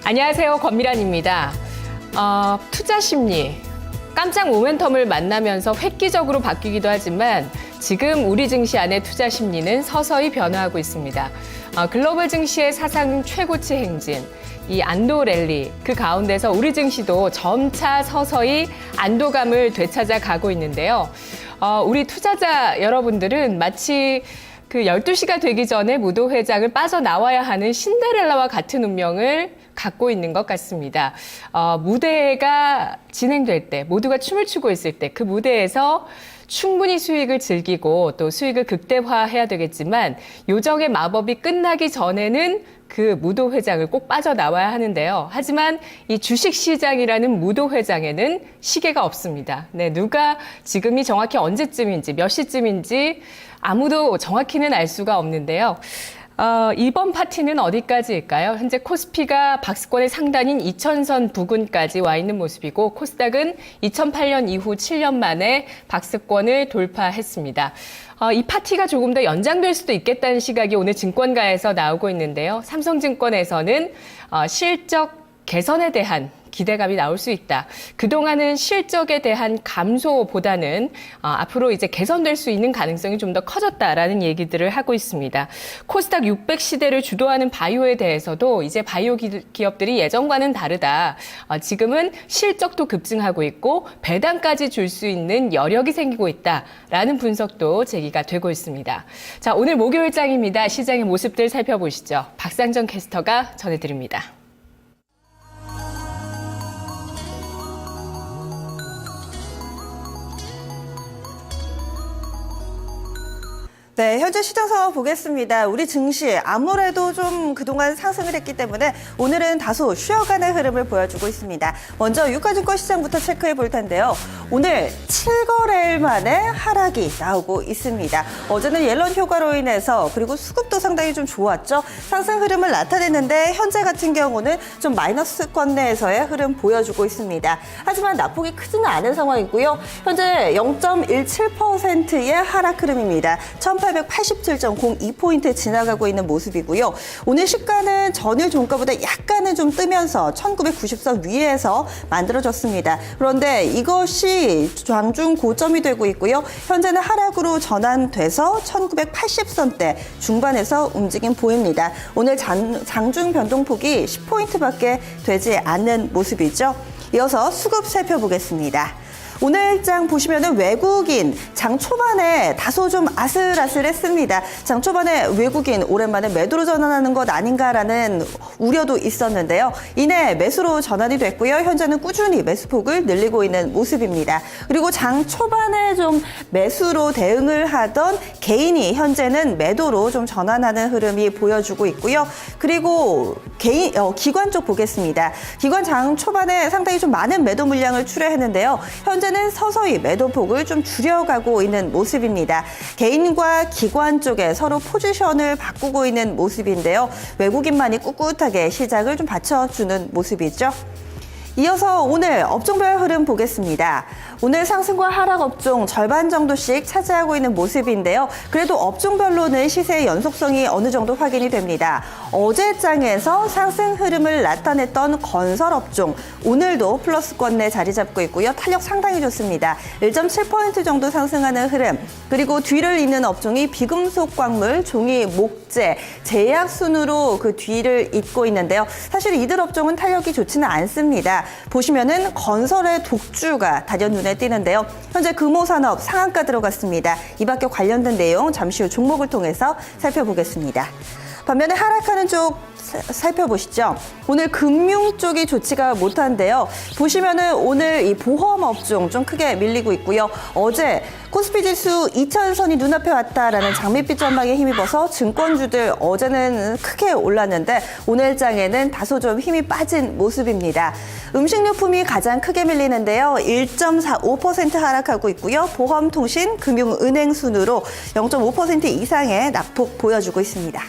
안녕하세요. 권미란입니다. 투자 심리, 깜짝 모멘텀을 만나면서 획기적으로 바뀌기도 하지만 지금 우리 증시 안의 투자 심리는 서서히 변화하고 있습니다. 글로벌 증시의 사상 최고치 행진, 이 안도 랠리, 그 가운데서 우리 증시도 점차 서서히 안도감을 되찾아 가고 있는데요. 우리 투자자 여러분들은 마치 그 12시가 되기 전에 무도회장을 빠져나와야 하는 신데렐라와 같은 운명을 갖고 있는 것 같습니다. 무대가 진행될 때, 모두가 춤을 추고 있을 때 그 무대에서 충분히 수익을 즐기고 또 수익을 극대화해야 되겠지만 요정의 마법이 끝나기 전에는 그 무도회장을 꼭 빠져나와야 하는데요. 하지만 이 주식시장이라는 무도회장에는 시계가 없습니다. 네, 누가 지금이 정확히 언제쯤인지 몇 시쯤인지 아무도 정확히는 알 수가 없는데요. 이번 파티는 어디까지일까요? 현재 코스피가 박스권의 상단인 2000선 부근까지 와 있는 모습이고 코스닥은 2008년 이후 7년 만에 박스권을 돌파했습니다. 이 파티가 조금 더 연장될 수도 있겠다는 시각이 오늘 증권가에서 나오고 있는데요. 삼성증권에서는 실적 개선에 대한 기대감이 나올 수 있다. 그동안은 실적에 대한 감소보다는 앞으로 이제 개선될 수 있는 가능성이 좀 더 커졌다라는 얘기들을 하고 있습니다. 코스닥 600 시대를 주도하는 바이오에 대해서도 이제 바이오 기업들이 예전과는 다르다. 지금은 실적도 급증하고 있고 배당까지 줄 수 있는 여력이 생기고 있다라는 분석도 제기가 되고 있습니다. 자, 오늘 목요일장입니다. 시장의 모습들 살펴보시죠. 박상정 캐스터가 전해드립니다. 네, 현재 시장 상황 보겠습니다. 우리 증시 아무래도 좀 그동안 상승을 했기 때문에 오늘은 다소 쉬어가는 흐름을 보여주고 있습니다. 먼저 유가증권 시장부터 체크해 볼 텐데요. 오늘 7거래일 만에 하락이 나오고 있습니다. 어제는 옐런 효과로 인해서 그리고 수급도 상당히 좀 좋았죠. 상승 흐름을 나타냈는데 현재 같은 경우는 좀 마이너스권 내에서의 흐름 보여주고 있습니다. 하지만 낙폭이 크지는 않은 상황이고요. 현재 0.17%의 하락 흐름입니다. 1887.02포인트 지나가고 있는 모습이고요. 오늘 시가는 전일 종가보다 약간은 좀 뜨면서 1990선 위에서 만들어졌습니다. 그런데 이것이 장중 고점이 되고 있고요. 현재는 하락으로 전환돼서 1980선대 중반에서 움직임 보입니다. 오늘 장중 변동폭이 10포인트밖에 되지 않는 모습이죠. 이어서 수급 살펴보겠습니다. 오늘 장 보시면은 외국인 장 초반에 다소 좀 아슬아슬했습니다. 장 초반에 외국인 오랜만에 매도로 전환하는 것 아닌가라는 우려도 있었는데요. 이내 매수로 전환이 됐고요. 현재는 꾸준히 매수폭을 늘리고 있는 모습입니다. 그리고 장 초반에 좀 매수로 대응을 하던 개인이 현재는 매도로 좀 전환하는 흐름이 보여주고 있고요. 그리고 기관 쪽 보겠습니다. 기관 장 초반에 상당히 좀 많은 매도 물량을 출회했는데요. 현재는 서서히 매도폭을 좀 줄여가고 있는 모습입니다. 개인과 기관 쪽에 서로 포지션을 바꾸고 있는 모습인데요. 외국인만이 꿋꿋하게 시장을 좀 받쳐주는 모습이죠. 이어서 오늘 업종별 흐름 보겠습니다. 오늘 상승과 하락 업종 절반 정도씩 차지하고 있는 모습인데요. 그래도 업종별로는 시세의 연속성이 어느 정도 확인이 됩니다. 어제 장에서 상승 흐름을 나타냈던 건설 업종, 오늘도 플러스권 내 자리 잡고 있고요. 탄력 상당히 좋습니다. 1.7% 정도 상승하는 흐름, 그리고 뒤를 잇는 업종이 비금속 광물, 종이, 목재, 제약 순으로 그 뒤를 잇고 있는데요. 사실 이들 업종은 탄력이 좋지는 않습니다. 보시면은 건설의 독주가 단연 눈에 띄는데요. 현재 금호산업 상한가 들어갔습니다. 이 밖에 관련된 내용 잠시 후 종목을 통해서 살펴보겠습니다. 반면에 하락하는 쪽 살펴보시죠. 오늘 금융 쪽이 좋지가 못한데요. 보시면은 오늘 이 보험 업종 좀 크게 밀리고 있고요. 어제 코스피 지수 2000선이 눈앞에 왔다라는 장밋빛 전망에 힘입어서 증권주들 어제는 크게 올랐는데 오늘 장에는 다소 좀 힘이 빠진 모습입니다. 음식료품이 가장 크게 밀리는데요. 1.45% 하락하고 있고요. 보험, 통신, 금융, 은행 순으로 0.5% 이상의 낙폭 보여주고 있습니다.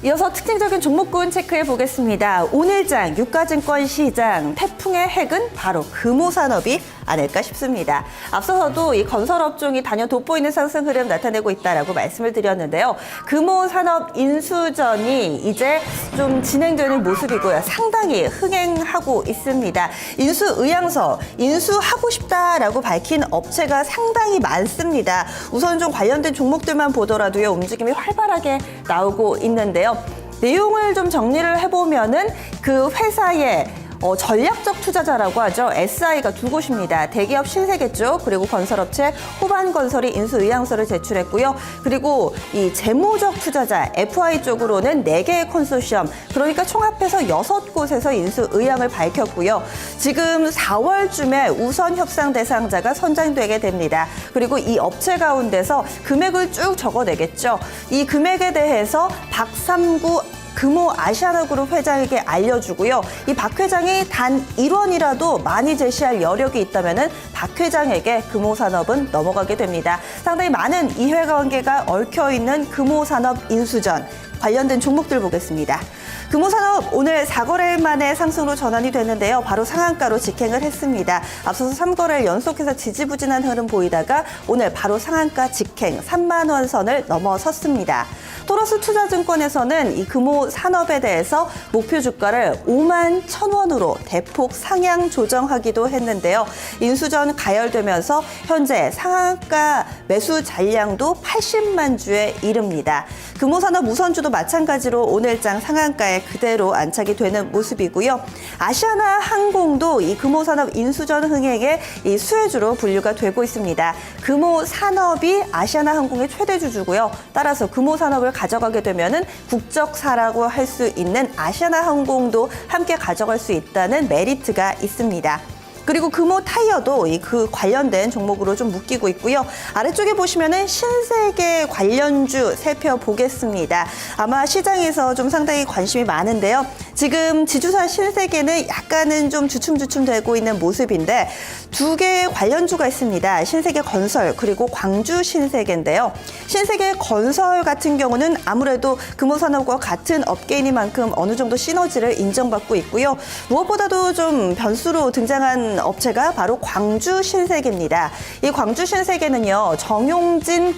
이어서 특징적인 종목군 체크해 보겠습니다. 오늘장 유가증권 시장 태풍의 핵은 바로 금호산업이 않을까 싶습니다. 앞서서도 이 건설업종이 단연 돋보이는 상승 흐름 나타내고 있다라고 말씀을 드렸는데요. 금호산업 인수전이 이제 좀 진행되는 모습이고요. 상당히 흥행하고 있습니다. 인수의향서, 인수하고 싶다라고 밝힌 업체가 상당히 많습니다. 우선 좀 관련된 종목들만 보더라도요, 움직임이 활발하게 나오고 있는데요. 내용을 좀 정리를 해보면은 그 회사의 전략적 투자자라고 하죠. SI가 두 곳입니다. 대기업 신세계 쪽, 그리고 건설업체 호반건설이 인수의향서를 제출했고요. 그리고 이 재무적 투자자 FI 쪽으로는 4개의 컨소시엄, 그러니까 총합해서 6곳에서 인수의향을 밝혔고요. 지금 4월쯤에 우선 협상 대상자가 선정되게 됩니다. 그리고 이 업체 가운데서 금액을 쭉 적어내겠죠. 이 금액에 대해서 박삼구 금호 아시아나그룹 회장에게 알려주고요. 이 박 회장이 단 1원이라도 많이 제시할 여력이 있다면 박 회장에게 금호산업은 넘어가게 됩니다. 상당히 많은 이해관계가 얽혀있는 금호산업 인수전, 관련된 종목들 보겠습니다. 금호산업 오늘 4거래일 만에 상승으로 전환이 됐는데요. 바로 상한가로 직행을 했습니다. 앞서서 3거래일 연속해서 지지부진한 흐름 보이다가 오늘 바로 상한가 직행 3만 원 선을 넘어섰습니다. 토러스 투자증권에서는 이 금호산업에 대해서 목표 주가를 5만 1,000원으로 대폭 상향 조정하기도 했는데요. 인수전 가열되면서 현재 상한가 매수 잔량도 80만 주에 이릅니다. 금호산업 우선주도 마찬가지로 오늘장 상한가에 그대로 안착이 되는 모습이고요. 아시아나 항공도 이 금호산업 인수전 흥행의 이 수혜주로 분류가 되고 있습니다. 금호산업이 아시아나 항공의 최대 주주고요. 따라서 금호산업을 가져가게 되면은 국적사라고 할 수 있는 아시아나 항공도 함께 가져갈 수 있다는 메리트가 있습니다. 그리고 금호 타이어도 그 관련된 종목으로 좀 묶이고 있고요. 아래쪽에 보시면은 신세계 관련주 살펴보겠습니다. 아마 시장에서 좀 상당히 관심이 많은데요. 지금 지주사 신세계는 약간은 좀 주춤주춤 되고 있는 모습인데 두 개의 관련주가 있습니다. 신세계 건설 그리고 광주 신세계인데요. 신세계 건설 같은 경우는 아무래도 금호산업과 같은 업계이니만큼 어느 정도 시너지를 인정받고 있고요. 무엇보다도 좀 변수로 등장한 업체가 바로 광주 신세계입니다. 이 광주 신세계는요, 정용진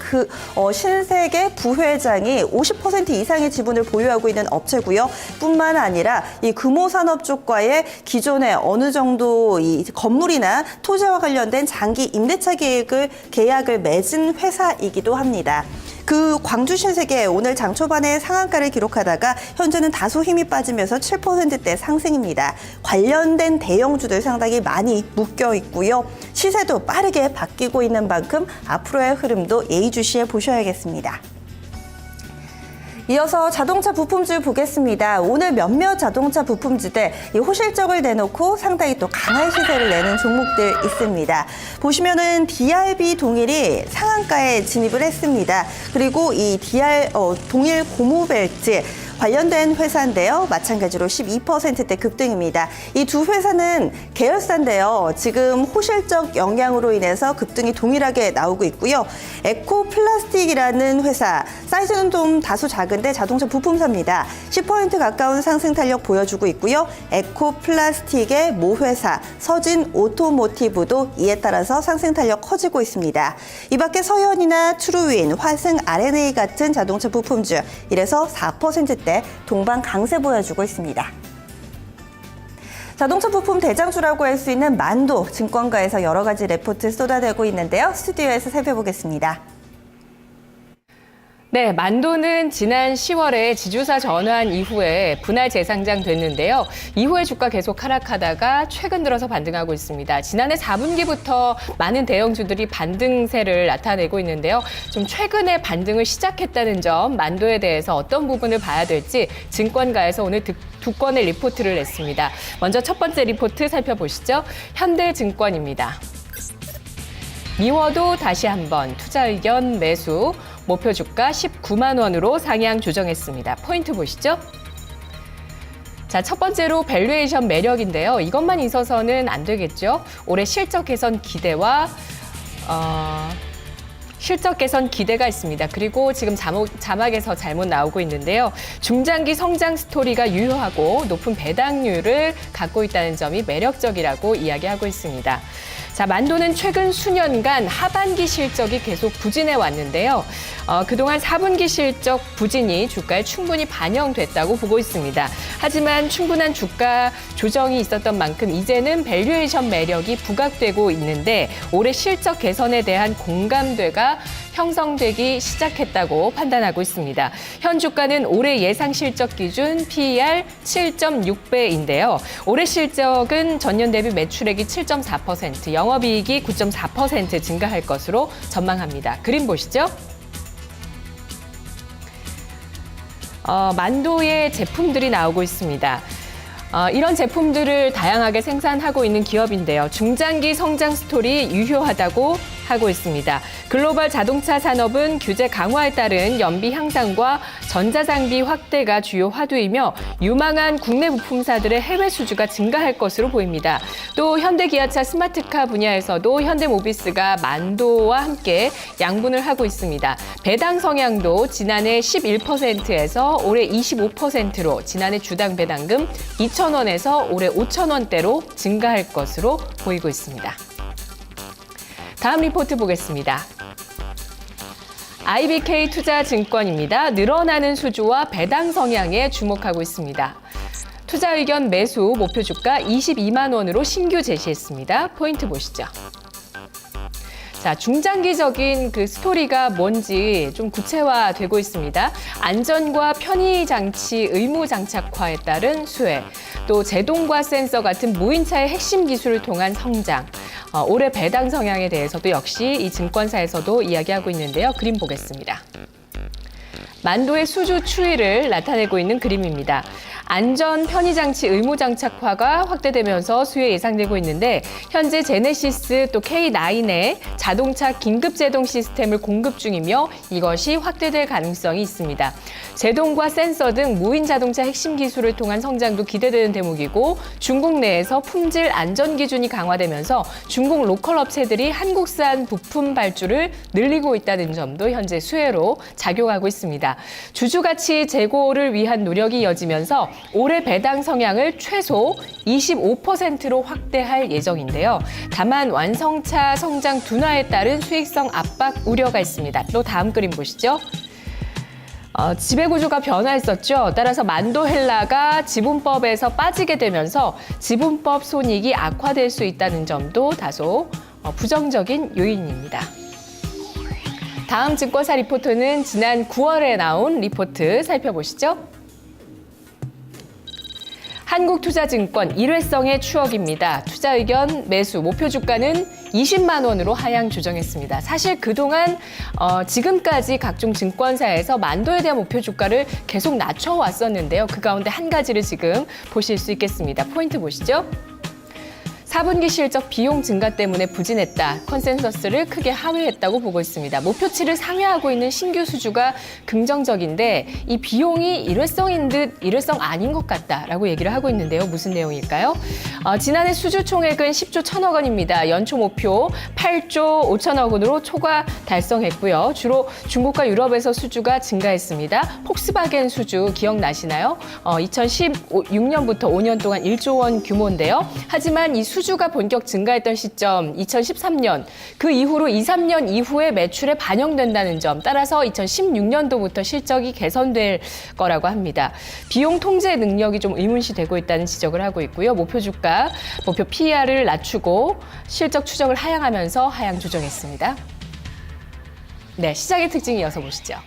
신세계 부회장이 50% 이상의 지분을 보유하고 있는 업체고요. 뿐만 아니라 이 금호산업 쪽과의 기존의 어느 정도 이 건물이나 토지와 관련된 장기 임대차 계약을 맺은 회사이기도 합니다. 그 광주 신세계 오늘 장 초반에 상한가를 기록하다가 현재는 다소 힘이 빠지면서 7%대 상승입니다. 관련된 대형주들 상당히 많이 묶여 있고요. 시세도 빠르게 바뀌고 있는 만큼 앞으로의 흐름도 예의주시해 보셔야겠습니다. 이어서 자동차 부품주 보겠습니다. 오늘 몇몇 자동차 부품주들 이 호실적을 내놓고 상당히 또 강한 시세를 내는 종목들 있습니다. 보시면은 DRB 동일이 상한가에 진입을 했습니다. 그리고 이 동일 고무벨트 관련된 회사인데요. 마찬가지로 12%대 급등입니다. 이 두 회사는 계열사인데요. 지금 호실적 영향으로 인해서 급등이 동일하게 나오고 있고요. 에코플라스틱이라는 회사, 사이즈는 좀 다소 작은데 자동차 부품사입니다. 10% 가까운 상승 탄력 보여주고 있고요. 에코플라스틱의 모회사 서진 오토모티브도 이에 따라서 상승 탄력 커지고 있습니다. 이 밖에 서현이나 트루윈, 화승 R&A 같은 자동차 부품주, 이래서 4%대 동반 강세 보여주고 있습니다. 자동차 부품 대장주라고 할 수 있는 만도 증권가에서 여러 가지 레포트 쏟아내고 있는데요. 스튜디오에서 살펴보겠습니다. 네, 만도는 지난 10월에 지주사 전환 이후에 분할 재상장 됐는데요. 이후에 주가 계속 하락하다가 최근 들어서 반등하고 있습니다. 지난해 4분기부터 많은 대형주들이 반등세를 나타내고 있는데요. 좀 최근에 반등을 시작했다는 점, 만도에 대해서 어떤 부분을 봐야 될지 증권가에서 오늘 두 건의 리포트를 냈습니다. 먼저 첫 번째 리포트 살펴보시죠. 현대증권입니다. 미워도 다시 한번 투자 의견 매수, 목표 주가 19만 원으로 상향 조정했습니다. 포인트 보시죠. 자, 첫 번째로 밸류에이션 매력인데요. 이것만 있어서는 안 되겠죠. 올해 실적 개선 기대와 실적 개선 기대가 있습니다. 그리고 지금 자막에서 잘못 나오고 있는데요. 중장기 성장 스토리가 유효하고 높은 배당률을 갖고 있다는 점이 매력적이라고 이야기하고 있습니다. 자, 만도는 최근 수년간 하반기 실적이 계속 부진해 왔는데요. 그동안 4분기 실적 부진이 주가에 충분히 반영됐다고 보고 있습니다. 하지만 충분한 주가 조정이 있었던 만큼 이제는 밸류에이션 매력이 부각되고 있는데 올해 실적 개선에 대한 공감대가 형성되기 시작했다고 판단하고 있습니다. 현 주가는 올해 예상 실적 기준 PER 7.6배인데요. 올해 실적은 전년 대비 매출액이 7.4%, 영업이익이 9.4% 증가할 것으로 전망합니다. 그림 보시죠. 만도의 제품들이 나오고 있습니다. 이런 제품들을 다양하게 생산하고 있는 기업인데요. 중장기 성장 스토리 유효하다고 하고 있습니다. 글로벌 자동차 산업은 규제 강화에 따른 연비 향상과 전자장비 확대가 주요 화두이며 유망한 국내 부품사들의 해외 수주가 증가할 것으로 보입니다. 또 현대기아차 스마트카 분야에서도 현대모비스가 만도와 함께 양분을 하고 있습니다. 배당 성향도 지난해 11%에서 올해 25%로 지난해 주당 배당금 2,000원에서 올해 5,000원대로 증가할 것으로 보이고 있습니다. 다음 리포트 보겠습니다. IBK 투자증권입니다. 늘어나는 수주와 배당 성향에 주목하고 있습니다. 투자 의견 매수 목표 주가 22만 원으로 신규 제시했습니다. 포인트 보시죠. 자, 중장기적인 그 스토리가 뭔지 좀 구체화되고 있습니다. 안전과 편의 장치 의무 장착화에 따른 수혜, 또 제동과 센서 같은 무인차의 핵심 기술을 통한 성장, 올해 배당 성향에 대해서도 역시 이 증권사에서도 이야기하고 있는데요. 그림 보겠습니다. 만도의 수주 추이를 나타내고 있는 그림입니다. 안전 편의장치 의무 장착화가 확대되면서 수혜 예상되고 있는데 현재 제네시스 또 K9의 자동차 긴급 제동 시스템을 공급 중이며 이것이 확대될 가능성이 있습니다. 제동과 센서 등 무인 자동차 핵심 기술을 통한 성장도 기대되는 대목이고 중국 내에서 품질 안전 기준이 강화되면서 중국 로컬 업체들이 한국산 부품 발주를 늘리고 있다는 점도 현재 수혜로 작용하고 있습니다. 주주가치 제고를 위한 노력이 이어지면서 올해 배당 성향을 최소 25%로 확대할 예정인데요. 다만 완성차 성장 둔화에 따른 수익성 압박 우려가 있습니다. 또 다음 그림 보시죠. 지배구조가 변화했었죠. 따라서 만도헬라가 지분법에서 빠지게 되면서 지분법 손익이 악화될 수 있다는 점도 다소 부정적인 요인입니다. 다음 증권사 리포트는 지난 9월에 나온 리포트 살펴보시죠. 한국투자증권 일회성의 추억입니다. 투자 의견 매수 목표 주가는 20만 원으로 하향 조정했습니다. 사실 그동안 지금까지 각종 증권사에서 만도에 대한 목표 주가를 계속 낮춰왔었는데요. 그 가운데 한 가지를 지금 보실 수 있겠습니다. 포인트 보시죠. 4분기 실적 비용 증가 때문에 부진했다. 컨센서스를 크게 하회했다고 보고 있습니다. 목표치를 상회하고 있는 신규 수주가 긍정적인데 이 비용이 일회성인 듯 일회성 아닌 것 같다라고 얘기를 하고 있는데요. 무슨 내용일까요? 지난해 수주 총액은 10조 1천억 원입니다. 연초 목표 8조 5천억 원으로 초과 달성했고요. 주로 중국과 유럽에서 수주가 증가했습니다. 폭스바겐 수주 기억나시나요? 2016년부터 5년 동안 1조 원 규모인데요. 하지만 이 수주가 본격 증가했던 시점 2013년, 그 이후로 2, 3년 이후에 매출에 반영된다는 점, 따라서 2016년도부터 실적이 개선될 거라고 합니다. 비용 통제 능력이 좀 의문시되고 있다는 지적을 하고 있고요. 목표 주가, 목표 PER을 낮추고 실적 추정을 하향하면서 하향 조정했습니다. 네, 시장의 특징 이어서 보시죠.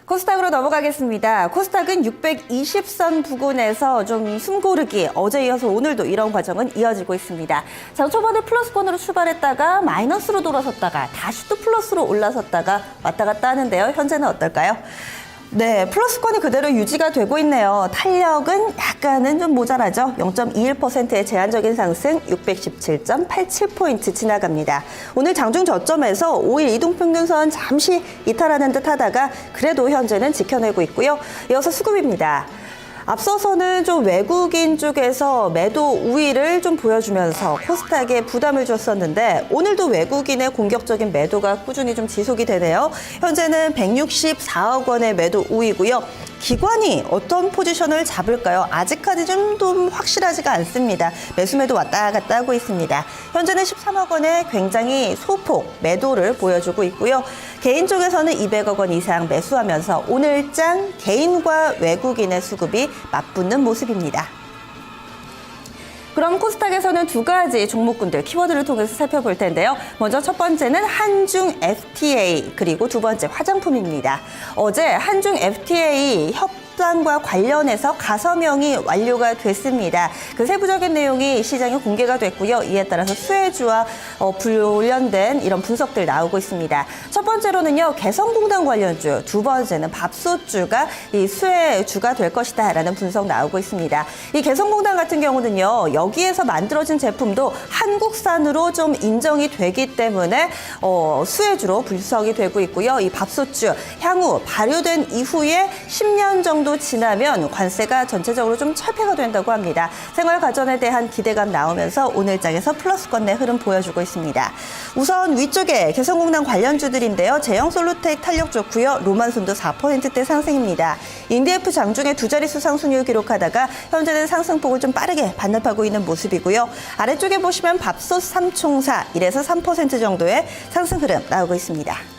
코스닥으로 넘어가겠습니다. 코스닥은 620선 부근에서 좀 숨고르기, 어제 이어서 오늘도 이런 과정은 이어지고 있습니다. 자, 초반에 플러스권으로 출발했다가 마이너스로 돌아섰다가 다시 또 플러스로 올라섰다가 왔다 갔다 하는데요. 현재는 어떨까요? 네, 플러스권이 그대로 유지가 되고 있네요. 탄력은 약간은 좀 모자라죠. 0.21%의 제한적인 상승 617.87포인트 지나갑니다. 오늘 장중 저점에서 5일 이동평균선 잠시 이탈하는 듯 하다가 그래도 현재는 지켜내고 있고요. 이어서 수급입니다. 앞서서는 좀 외국인 쪽에서 매도 우위를 좀 보여주면서 코스닥에 부담을 줬었는데 오늘도 외국인의 공격적인 매도가 꾸준히 좀 지속이 되네요. 현재는 164억 원의 매도 우위고요. 기관이 어떤 포지션을 잡을까요? 아직까지 좀 확실하지가 않습니다. 매수매도 왔다 갔다 하고 있습니다. 현재는 13억 원의 굉장히 소폭 매도를 보여주고 있고요. 개인 쪽에서는 200억 원 이상 매수하면서 오늘장 개인과 외국인의 수급이 맞붙는 모습입니다. 그럼 코스닥에서는 두 가지 종목군들 키워드를 통해서 살펴볼 텐데요. 먼저 첫 번째는 한중 FTA 그리고 두 번째 화장품입니다. 어제 한중 FTA 협상과 관련해서 가서명이 완료가 됐습니다. 그 세부적인 내용이 시장에 공개가 됐고요. 이에 따라서 수혜주와 관련된 이런 분석들 나오고 있습니다. 첫 번째로는요, 개성공단 관련주, 두 번째는 밥솥주가 이 수혜주가 될 것이다라는 분석 나오고 있습니다. 이 개성공단 같은 경우는요, 여기에서 만들어진 제품도 한국산으로 좀 인정이 되기 때문에 수혜주로 분석이 되고 있고요. 이 밥솥주 향후 발효된 이후에 10년 정도 지나면 관세가 전체적으로 좀 철폐가 된다고 합니다. 생활가전에 대한 기대감 나오면서 오늘장에서 플러스권 내 흐름 보여주고 있습니다. 우선 위쪽에 개성공단 관련주들인데요. 제형솔루텍 탄력 좋고요. 로만손도 4%대 상승입니다. 인디에프 장중에 두 자릿수 상승률 기록하다가 현재는 상승폭을 좀 빠르게 반납하고 있는 모습이고요. 아래쪽에 보시면 밥솥 삼총사 1에서 3% 정도의 상승 흐름 나오고 있습니다.